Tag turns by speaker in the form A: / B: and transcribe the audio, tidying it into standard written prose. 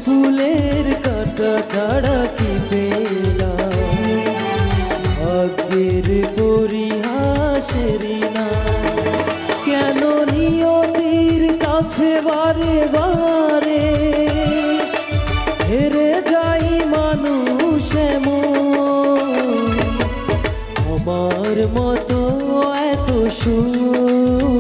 A: ফুলের কাঁটা ছাড়া কি পেলাম, ভাগ্যের পরিহাসেরই না। কেন নিয়তির কাছে বারে বারে হেরে যাই মানুষ এমন, আমার মতো এত সুর